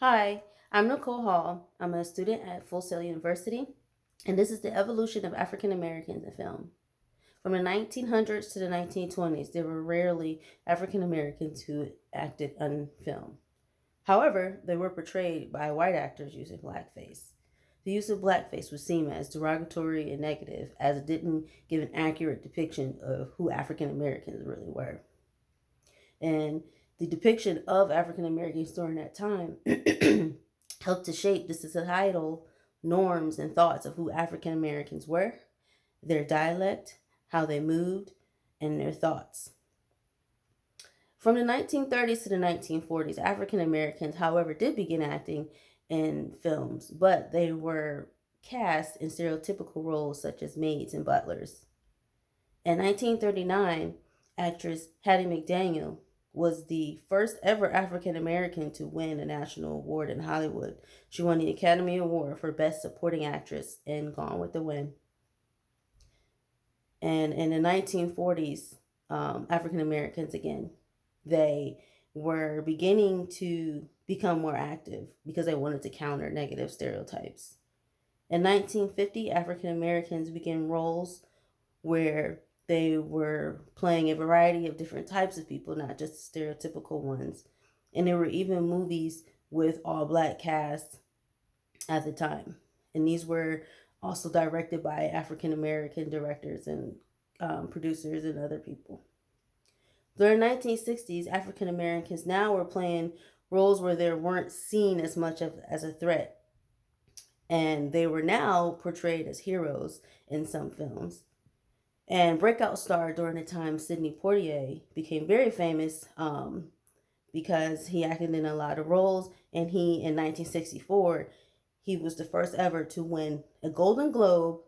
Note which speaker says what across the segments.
Speaker 1: Hi, I'm Nicole Hall. I'm a student at Full Sail University, and this is the evolution of African Americans in film. From the 1900s to the 1920s, there were rarely African Americans who acted on film. However, they were portrayed by white actors using blackface. The use of blackface was seen as derogatory and negative, as it didn't give an accurate depiction of who African Americans really were. And the depiction of African Americans during that time helped to shape the societal norms and thoughts of who African Americans were, their dialect, how they moved, and their thoughts. From the 1930s to the 1940s, African Americans, however, did begin acting in films, but they were cast in stereotypical roles such as maids and butlers. In 1939, actress Hattie McDaniel was the first ever African American to win a national award in Hollywood. She won the Academy Award for Best Supporting Actress in Gone with the Wind. And in the 1940s, African Americans again, they were beginning to become more active because they wanted to counter negative stereotypes. In 1950, African Americans began roles where they were playing a variety of different types of people, not just stereotypical ones. And there were even movies with all black casts at the time. And these were also directed by African American directors and producers and other people. During the 1960s, African Americans now were playing roles where they weren't seen as much as a threat. And they were now portrayed as heroes in some films. And breakout star during the time, Sidney Poitier, became very famous because he acted in a lot of roles. And in 1964, he was the first ever to win a Golden Globe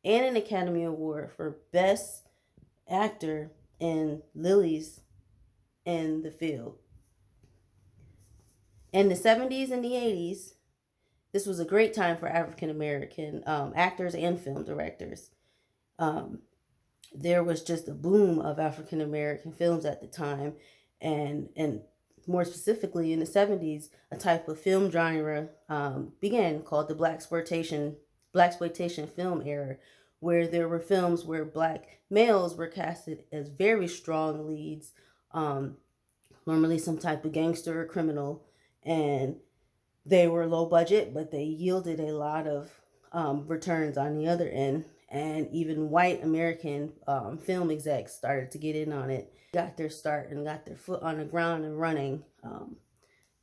Speaker 1: and an Academy Award for Best Actor in Lilies in the Field. In the 70s and the 80s, this was a great time for African American actors and film directors. There was just a boom of African American films at the time, and more specifically in the 70s, a type of film genre began called the blaxploitation film era, where there were films where black males were casted as very strong leads, normally some type of gangster or criminal, and they were low budget, but they yielded a lot of returns on the other end. And even white American film execs started to get in on it, got their start and got their foot on the ground and running,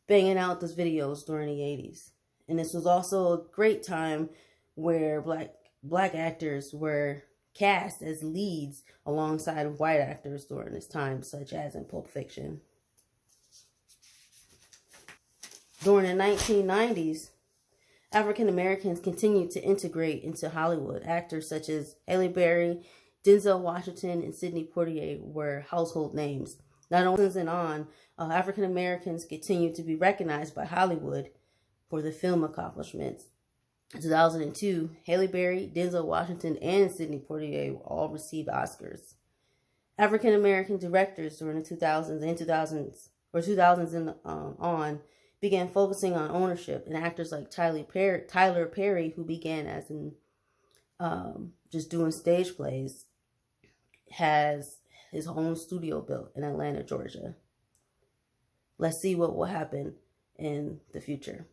Speaker 1: banging out those videos during the 80s. And this was also a great time where black actors were cast as leads alongside of white actors during this time, such as in Pulp Fiction. During the 1990s, African Americans continued to integrate into Hollywood. Actors such as Halle Berry, Denzel Washington, and Sidney Poitier were household names. Not only and African Americans continued to be recognized by Hollywood for their film accomplishments. In 2002, Halle Berry, Denzel Washington, and Sidney Poitier all received Oscars. African American directors during the 2000s and on began focusing on ownership, and actors like Tyler Perry, who began as just doing stage plays, has his own studio built in Atlanta, Georgia. Let's see what will happen in the future.